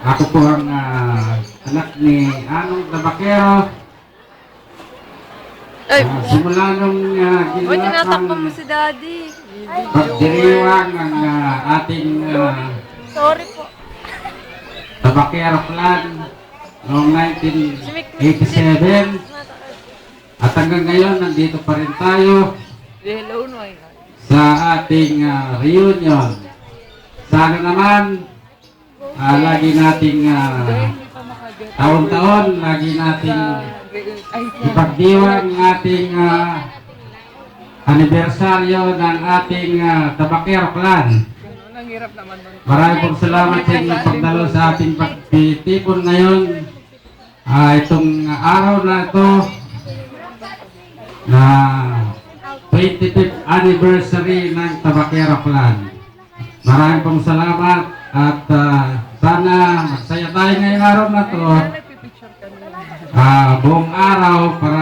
Ako po ang anak ni Anong Tabakero. Ay, Simula nung ba't ginawa tinatakpan mo ang si Daddy? pagdiriwang ng ating Sorry po. Tabakero Clan noong 1987. At hanggang ngayon, nandito pa rin tayo Hello, no. sa ating reunion. Sana naman, lagi nating taon-taon, lagi nating ipagdiwang ang ating anibersaryo ng ating Tabakero Clan. Maraming pong salamat sa inyong pagdalo sa ating pagtitipon ngayon. Itong araw na ito na 25th anniversary ng Tabakero Clan. Maraming pong salamat at sana magsaya tayo ngayong araw na ito. Buong araw para